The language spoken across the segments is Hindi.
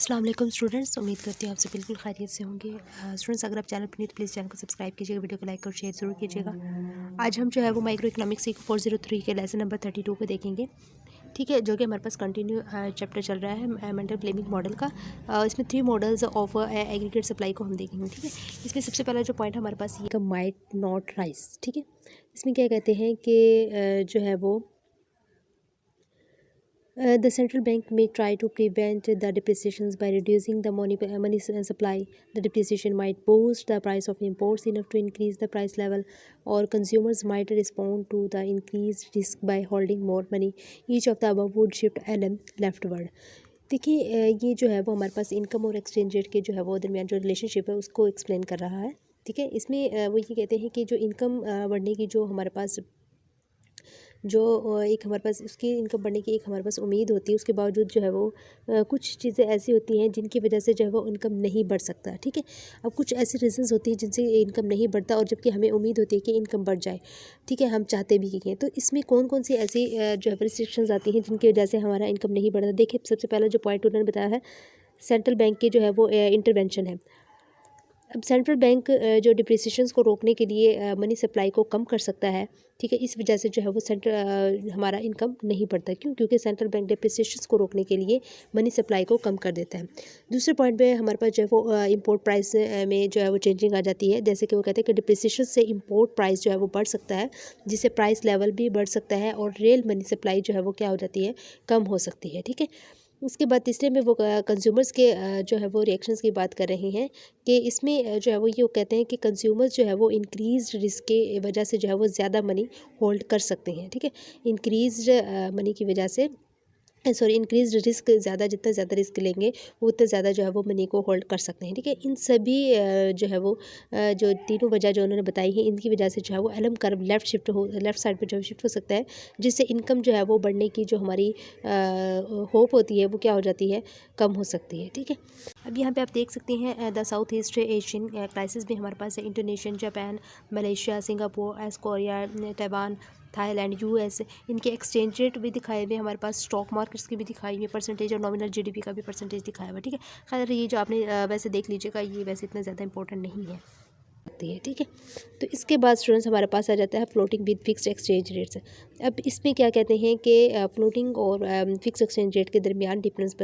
अस्सलाम वालेकुम स्टूडेंट्स, उम्मीद करती हूँ आपसे बिल्कुल खैरियत से होंगे। स्टूडेंट्स, अगर आप चैनल पर नहीं तो प्लीज़ चैनल को सब्सक्राइब कीजिएगा, वीडियो को लाइक और शेयर ज़रूर कीजिएगा। आज हम जो है वो माइक्रो इकोनॉमिक्स 403 के लेसन नंबर 32 को देखेंगे, ठीक है, जो कि हमारे पास कंटिन्यू चैप्टर चल रहा है मेंडल फ्लेमिंग मॉडल का। इसमें 3 मॉडल्स ऑफ एग्रीगेट सप्लाई को हम देखेंगे, ठीक है। इसमें सबसे पहला जो पॉइंट हमारे पास ये माइट नॉट राइज, ठीक है। इसमें क्या कहते हैं कि जो है वो the central bank may try to prevent the depreciations by reducing the money supply. The depreciation might boost the price of imports enough to increase the price level, or consumers might respond to the increased risk by holding more money. Each of the above would shift LM leftward. देखिए, ये जो है वो हमारे पास इनकम और एक्सचेंज रेट के जो है वो दरमियान जो रिलेशनशिप है उसको एक्सप्लेन कर रहा है, ठीक है। इसमें वो ये कहते हैं कि जो इनकम बढ़ने की जो हमारे पास एक हमारे पास उसकी इनकम बढ़ने की एक हमारे पास उम्मीद होती है, उसके बावजूद जो है वो कुछ चीज़ें ऐसी होती हैं जिनकी वजह से जो है वो इनकम नहीं बढ़ सकता, ठीक है। अब कुछ ऐसी रीजंस होती हैं जिनसे इनकम नहीं बढ़ता और जबकि हमें उम्मीद होती है कि इनकम बढ़ जाए, ठीक है, हम चाहते भी कि तो इसमें कौन कौन सी ऐसी जो है रिस्ट्रिक्शंस आती हैं जिनकी वजह से हमारा इनकम नहीं बढ़ता। देखिए, सबसे पहला जो पॉइंट उन्होंने बताया है सेंट्रल बैंक की जो है वो इंटरवेंशन है। अब सेंट्रल बैंक जो डिप्रिसिएशंस को रोकने के लिए मनी सप्लाई को कम कर सकता है, ठीक है। इस वजह से जो है वो हमारा इनकम नहीं बढ़ता, क्योंकि सेंट्रल बैंक डिप्रिसिएशंस को रोकने के लिए मनी सप्लाई को कम कर देता है। दूसरे पॉइंट पे हमारे पास जो है वो इंपोर्ट प्राइस में जो है वो चेंजिंग आ जाती है। जैसे कि वो कहते हैं कि डिप्रिसिएशन से इंपोर्ट प्राइस जो है वो बढ़ सकता है, जिससे प्राइस लेवल भी बढ़ सकता है और रियल मनी सप्लाई जो है वो क्या हो जाती है, कम हो सकती है, ठीक है। उसके बाद तीसरे में वो कंज्यूमर्स के जो है वो रिएक्शंस की बात कर रहे हैं कि इसमें जो है वो ये कहते हैं कि कंज्यूमर्स जो है वो इंक्रीज रिस्क के वजह से जो है वो ज़्यादा मनी होल्ड कर सकते हैं, ठीक है। इंक्रीज मनी की वजह से इंक्रीज रिस्क ज़्यादा, जितना ज़्यादा रिस्क लेंगे वो उतना ज़्यादा जो है वो मनी को होल्ड कर सकते हैं, ठीक है। इन सभी जो है वो जो तीनों वजह जो उन्होंने बताई है, इनकी वजह से जो है वो एलम कर्व लेफ़्ट साइड पे जो है शिफ्ट हो सकता है, जिससे इनकम जो है वो बढ़ने की जो हमारी होप होती है वो क्या हो जाती है, कम हो सकती है, ठीक है। अब यहाँ पे आप देख सकते हैं the south east Asian crisis भी हमारे पास है। Indonesia, Japan, Malaysia, Singapore, Korea, Taiwan, Thailand, US, इनके एक्सचेंज रेट भी दिखाए हुए हमारे पास, स्टॉक मार्केट्स की भी दिखाई हुई है परसेंटेज, और नॉमिनल जीडीपी का भी परसेंटेज दिखाया हुआ है, ठीक है। खैर, ये जो आपने वैसे देख लीजिएगा, ये वैसे इतना ज़्यादा इंपॉर्टेंट नहीं है, ठीक है। तो इसके बाद स्टूडेंट्स हमारे पास आ जाता है floating with fixed exchange rates. अब इसमें क्या कहते हैं कि फ्लोटिंग और फिक्स एक्सचेंज रेट के दरमियान डिफरेंस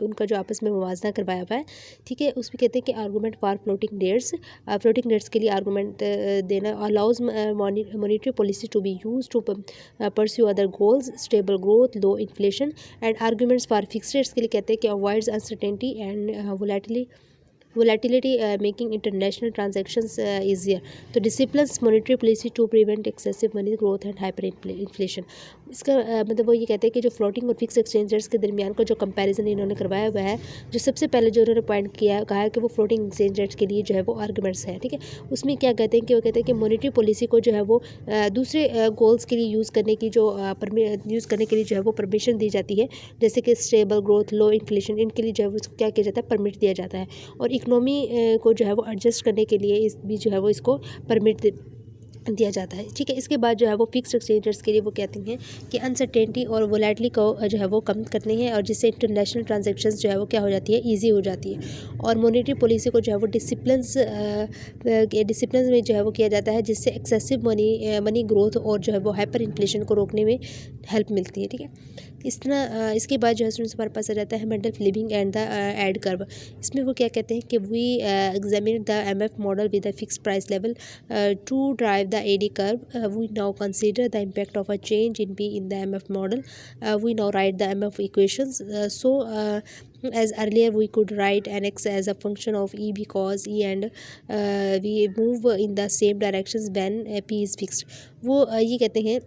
उनका जो आपस में मुवाजना करवाया हुआ है, ठीक है। उसमें कहते हैं कि आर्गूमेंट फॉर फ्लोटिंग रेट्स के लिए आर्गूमेंट देना allows monetary policy to be use to pursue other goals, stable growth, low inflation. And arguments for fix rates के लिए कहते हैं कि avoids uncertainty and volatility, making international transactions easier. तो disciplines monetary policy to prevent excessive money growth and hyperinflation. इसका मतलब वो ये कहते हैं कि जो फ्लोटिंग और फिक्स एक्सचेंज रेट्स के दरमियान का जो कंपैरिजन इन्होंने करवाया हुआ है, जो सबसे पहले जो उन्होंने पॉइंट किया कहा है कि वो फ्लोटिंग एक्सचेंज रेट्स के लिए जो है वो आर्गूमेंट्स है, ठीक है। उसमें क्या कहते हैं कि वो कहते हैं कि मॉनेटरी पॉलिसी को जो है वो दूसरे गोल्स के लिए यूज़ करने की जो जो है वो परमिशन दी जाती है, जैसे कि स्टेबल ग्रोथ, लो इन्फ्लेशन, इनके लिए जो है वो क्या किया जाता है, परमिट दिया जाता है। और इकोनॉमी को जो है वो एडजस्ट करने के लिए इस भी जो है वो इसको परमिट दिया जाता है, ठीक है। इसके बाद जो है वो फिक्स्ड एक्सचेंज रेट्स के लिए वो कहते हैं कि अनसर्टेनिटी और वोलेटिलिटी को जो है वो कम करनी है, और जिससे इंटरनेशनल ट्रांजैक्शंस जो है वो क्या हो जाती है, ईजी हो जाती है। और मॉनेटरी पॉलिसी को जो है वो डिसिप्लिन में जो है वो किया जाता है, जिससे एक्सेसिव मनी ग्रोथ और जो है वो हाइपर इन्फ्लेशन को रोकने में हेल्प मिलती है, ठीक है। इस तरह इसके बाद जो है स्टूडेंट्स हमारे पास आ जाता है Mundell Fleming and the AD curve. इसमें वो क्या कहते हैं कि we examine the MF model with a fix price level to drive the AD curve. We now consider the impact of a change in P in the MF model. We now write the MF equations. As earlier we could write NX as a function of E because E and we move in the same directions when P is fixed. वो ये कहते हैं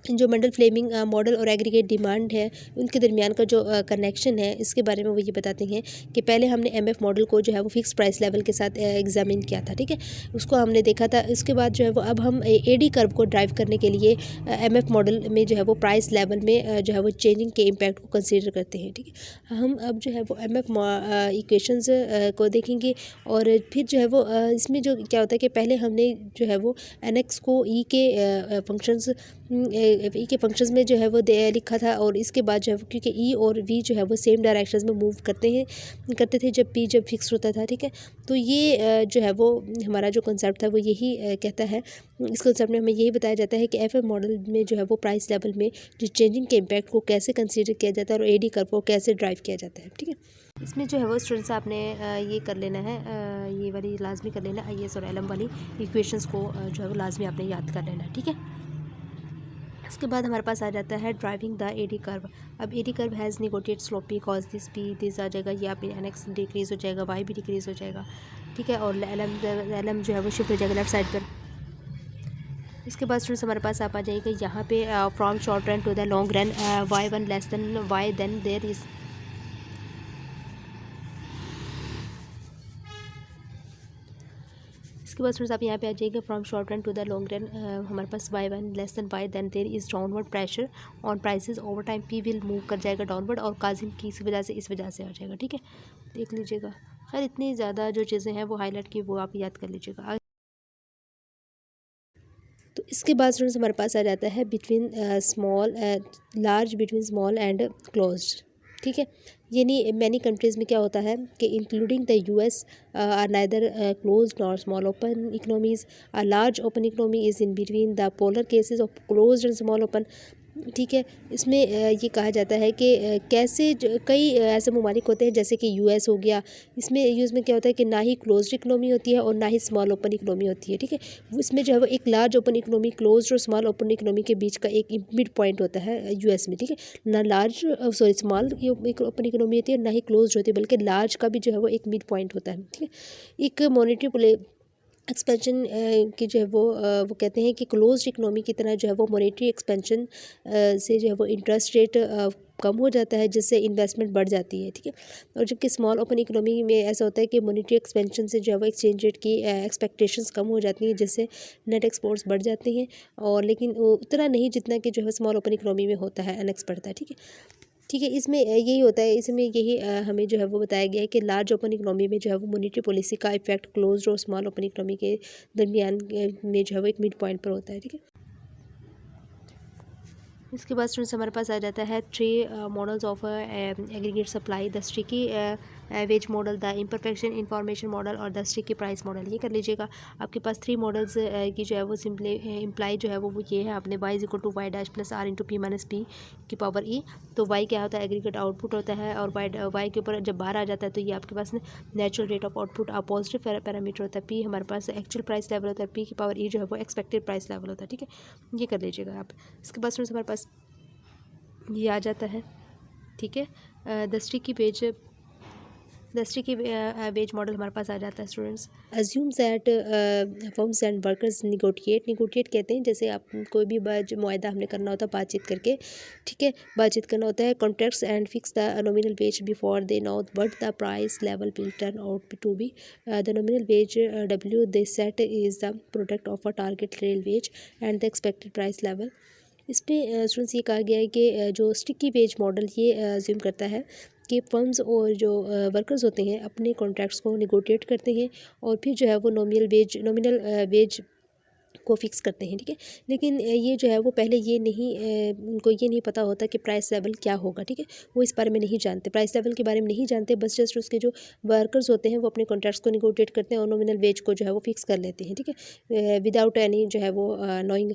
जो मेंडल फ्लेमिंग मॉडल और एग्रीगेट डिमांड है, उनके दरमियान का जो कनेक्शन है, इसके बारे में वो ये बताते हैं कि पहले हमने एमएफ मॉडल को जो है वो फिक्स प्राइस लेवल के साथ एग्जामिन किया था, ठीक है, उसको हमने देखा था। इसके बाद जो है वो अब हम एडी कर्व को ड्राइव करने के लिए एमएफ मॉडल में जो है वो प्राइस लेवल में जो है वो चेंजिंग के इम्पैक्ट को कंसिडर करते हैं, ठीक है। हम अब जो है वो एमएफ इक्वेशंस को देखेंगे, और फिर जो है वो इसमें जो क्या होता है कि पहले हमने जो है वो एनएक्स को ई के फंक्शंस ई के फंक्शंस में जो है वो लिखा था, और इसके बाद जो है क्योंकि ई और वी जो है वो सेम डायरेक्शंस में मूव करते थे जब फिक्स होता था, ठीक है। तो ये जो है वो हमारा जो कंसेप्ट था वो यही कहता है। इस कंसेप्ट में हमें यही बताया जाता है कि एफएम मॉडल में जो है वो प्राइस लेवल में जो चेंजिंग के इम्पैक्ट को कैसे कंसीडर किया जाता है और एडी कर्व को कैसे ड्राइव किया जाता है, ठीक है। इसमें जो है वो स्टूडेंट्स आपने ये कर लेना है, ये वाली लाजमी कर लेना, आईएस और एलएम वाली इक्वेशंस को जो है वो लाजमी आपने याद कर लेना है, ठीक है। उसके बाद हमारे पास आ जाता है ड्राइविंग द एडी कर्व। अब AD curve has negotiate sloppy cause this P this आ जाएगा, ये आप एनएक्स डिक्रीज़ हो जाएगा, वाई भी डिक्रीज़ हो जाएगा, ठीक है। और एलएम जो है वो शिफ्ट हो जाएगा लेफ्ट साइड पर। इसके बाद स्टूडेंट्स हमारे पास आप आ जाएगा यहाँ पे from short run to the long run, Y one less than Y then there is. इसके बाद स्टूडेंट्स आप यहाँ पे आ जाइएगा from short run to the long run, हमारे पास Y one less than Y then there is downward pressure on prices over time, P will move कर जाएगा डाउनवर्ड, और काजिम की इस वजह से आ जाएगा, ठीक है। देख लीजिएगा, खैर इतनी ज़्यादा जो चीज़ें हैं वो हाईलाइट की वो आप याद कर लीजिएगा। तो इसके बाद स्टूडेंट्स हमारे पास आ जाता है between large between small and closed, ठीक है। यानी मैनी कंट्रीज़ में क्या होता है कि including the US are neither close nor small open economies, a large open economy is in between the polar cases of close and small open, ठीक है। इसमें ये कहा जाता है कि कैसे कई ऐसे ममालिक होते हैं जैसे कि यूएस हो गया, इसमें यूएस में क्या होता है कि ना ही क्लोज्ड इकोनॉमी होती है और ना ही स्मॉल ओपन इकोनॉमी होती है, ठीक है। इसमें जो है वो एक लार्ज ओपन इकोनॉमी क्लोज्ड और स्मॉल ओपन इकोनॉमी के बीच का एक मिड पॉइंट होता है यूएस में, ठीक है। ना लार्ज स्मॉल ओपन इकोनॉमी होती है, ना ही क्लोज्ड होती है, बल्कि लार्ज का भी जो है वो एक मिड पॉइंट होता है, ठीक है। एक मॉनेटरी एक्सपेंशन की जो है वो कहते हैं कि क्लोज्ड इकोनॉमी की तरह जो है वो मॉनेटरी एक्सपेंशन से जो है वो इंटरेस्ट रेट कम हो जाता है, जिससे इन्वेस्टमेंट बढ़ जाती है, ठीक है। और जबकि स्मॉल ओपन इकोनॉमी में ऐसा होता है कि मॉनेटरी एक्सपेंशन से जो है वो एक्सचेंज रेट की एक्सपेक्टेशंस कम हो जाती हैं, जिससे नेट एक्सपोर्ट्स बढ़ जाते हैं, और लेकिन उतना नहीं जितना कि जो है स्मॉल ओपन इकोनॉमी में होता है, एनएक्स बढ़ता है, ठीक है। ठीक है, इसमें यही होता है, इसमें यही हमें जो है वो बताया गया है कि लार्ज ओपन इकोनॉमी में जो है वो मॉनेटरी पॉलिसी का इफेक्ट क्लोज्ड और स्मॉल ओपन इकोनॉमी के दरमियान में जो है वो एक मिड पॉइंट पर होता है, ठीक है। इसके बाद स्टूडेंट्स हमारे पास आ जाता है three models of aggregate supply, the sticky wage model, the imperfection information model और द स्टिकी प्राइस मॉडल। ये कर लीजिएगा। आपके पास थ्री मॉडल्स की जो है वो सिंपली इम्प्लाई जो है वो ये है आपने Y is equal to Y dash plus R into P minus P की पावर ई। तो वाई क्या होता है, एग्रीगेट आउटपुट होता है, और वाई के ऊपर जब बाहर आ जाता है तो ये आपके पास natural rate of output positive parameter होता है, पी हमारे पास एक्चुअल प्राइस लेवल होता है, पी की पावर ई जो है वो एक्सपेक्टेड प्राइस लेवल होता है, ठीक है। ये कर लीजिएगा आप। इसके बाद स्टूडेंट्स हमारे पास ये आ जाता है, ठीक है। द स्टिकी वेज मॉडल हमारे पास आ जाता है students. Assumes that firms and workers negotiate कहते हैं, जैसे आप कोई भी मुआहदा हमने करना होता है बातचीत करके, ठीक है, बातचीत करना होता है, contracts and fix the nominal wage before they know but the price level will turn out to be the nominal wage W they set is the product of a target real wage and the expected price level. इस पर स्टूडेंट्स ये कहा गया है कि जो स्टिकी वेज मॉडल ये अज्यूम करता है कि फर्म्स और जो वर्कर्स होते हैं अपने कॉन्ट्रैक्ट्स को निगोटिएट करते हैं, और फिर जो है वो नॉमिनल वेज को फिक्स करते हैं, ठीक है। लेकिन ये जो है वो पहले ये नहीं उनको ये नहीं पता होता कि प्राइस लेवल क्या होगा, ठीक है। वो इस बारे में नहीं जानते, प्राइस लेवल के बारे में नहीं जानते, बस जस्ट उसके जो वर्कर्स होते हैं वो अपने कॉन्ट्रैक्ट्स को निगोटिएट करते हैं और नॉमिनल वेज को जो है वो फिक्स कर लेते हैं, ठीक है, विदाउट एनी जो है वो नोइंग।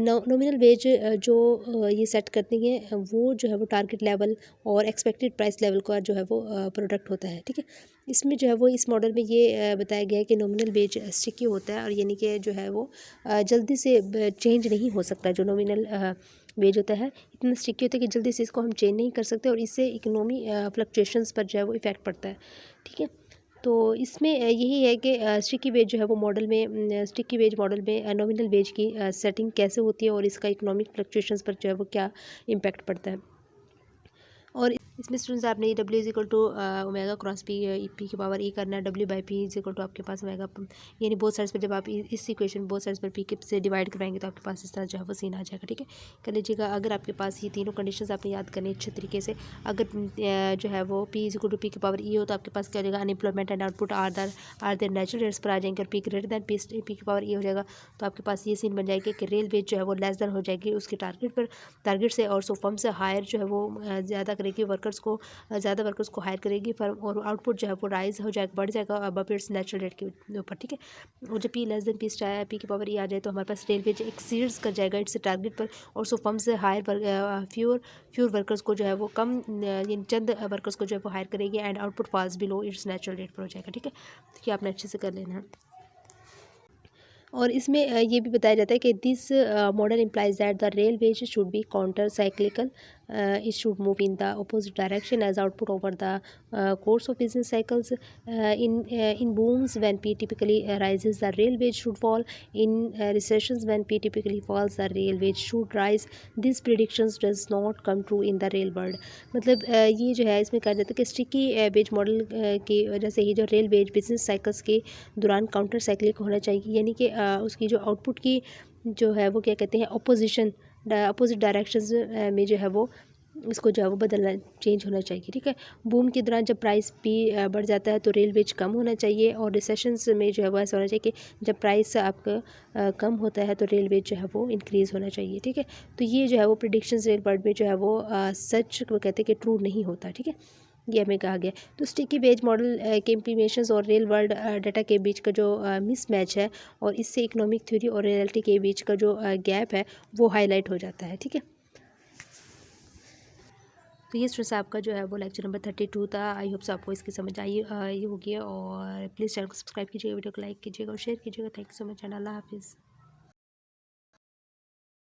नॉमिनल वेज जो ये सेट करती हैं वो जो है वो टारगेट लेवल और एक्सपेक्टेड प्राइस लेवल का जो है वो प्रोडक्ट होता है, ठीक है। इसमें जो है वो इस मॉडल में ये बताया गया है कि नॉमिनल वेज स्टिकी होता है, और यानी कि जो है वो जल्दी से चेंज नहीं हो सकता। जो नॉमिनल वेज होता है इतना स्टिकी होता है कि जल्दी से इसको हम चेंज नहीं कर सकते, और इससे इकोनॉमी फ्लक्चुएशंस पर जो है वो इफ़ेक्ट पड़ता है, ठीक है। तो इसमें यही है कि स्टिकी वेज जो है वो स्टिकी वेज मॉडल में नॉमिनल वेज की सेटिंग कैसे होती है और इसका इकोनॉमिक फ्लक्चुएशंस पर जो है वो क्या इम्पैक्ट पड़ता है। और इसमें स्टूडेंट्स आपने ये W is equal to omega cross P की पावर ई करना है, W by P is equal to आपके पास ओमेगा, यानी बोथ साइड्स पर जब आप इस इक्वेशन बोथ साइड्स पर पी के से डिवाइड कराएंगे तो आपके पास इस तरह जो है वो सीन आ जाएगा। ठीक है, कर लीजिएगा। अगर आपके पास ये तीनों कंडीशंस आपने याद करनी अच्छे तरीके से, अगर जो है वो P is equal to P की पावर ई हो तो आपके पास क्या हो जाएगा, unemployment and output are their natural rates पर आ जाएंगे और पी ग्रेटर दैन पी की पावर ई हो जाएगा। तो आपके पास ये सीन बन जाएगी कि रेल वेज जो है वो लेस देन हो जाएगी उसके टारगेट से, और सो फर्म से हायर जो है वो ज़्यादा करेगी वर्कर्स को, ज़्यादा वर्कर्स को हायर करेगी फर्म, और आउटपुट जो है वो राइज हो जाएगा, बढ़ जाएगा अब इट्स नेचुरल रेट के ऊपर। ठीक है, और जब पी लेस देन पी की पावर ई आ जाए तो हमारे पास रेल वेज एक्सीड्स कर जाएगा इट्स टारगेट पर, और सो फर्म से हायर फ्यूर वर्कर्स को जो है वो कम चंद वर्कर्स को जो है वो हायर करेगी and output falls below it's natural rate पर हो जाएगा। ठीक है, तो ये आपने अच्छे से कर लेना है। और इसमें ये भी बताया जाता है कि this model implies that the real wage should be counter cyclical, it should move in the opposite direction as output over the course of business cycles. In booms when P typically rises, the rail wage should fall. In recessions when P typically falls, the rail wage should rise. These predictions does not come true in the real world. मतलब ये जो है इसमें कहा जाता है कि स्टिकी वेज मॉडल की वजह से ही जो रेल वेज बिजनेस साइकिल्स के दौरान काउंटर साइक्लिक होना चाहिए, यानी कि उसकी जो आउटपुट की जो है वो क्या कहते हैं अपोजिट डायरेक्शंस में जो है वो इसको जो है वो बदलना चेंज होना चाहिए। ठीक है, बूम के दौरान जब प्राइस भी बढ़ जाता है तो रेल वेज कम होना चाहिए, और रिसेशंस में जो है वो ऐसा होना चाहिए कि जब प्राइस आपका कम होता है तो रेल वेज जो है वो इंक्रीज़ होना चाहिए। ठीक है, तो ये जो है वो प्रेडिक्शंस रेल वर्ल्ड में जो है वो सच वो कहते हैं कि ट्रू नहीं होता। ठीक है, ये हमें कहा गया। तो स्टिकी वेज मॉडल के इम्प्लीमेशंस और रियल वर्ल्ड डाटा के बीच का जो मिस मैच है, और इससे इकोनॉमिक थ्योरी और रियलिटी के बीच का जो गैप है वो हाईलाइट हो जाता है। ठीक है, तो ये स्टूडेंट्स आपका जो है वो लेक्चर नंबर 32 था। आई होप सो आपको इसकी समझ आई होगी, और प्लीज़ चैनल को सब्सक्राइब कीजिएगा, वीडियो को लाइक कीजिएगा और शेयर कीजिएगा। Thank you so much and अल्लाह हाफिज़।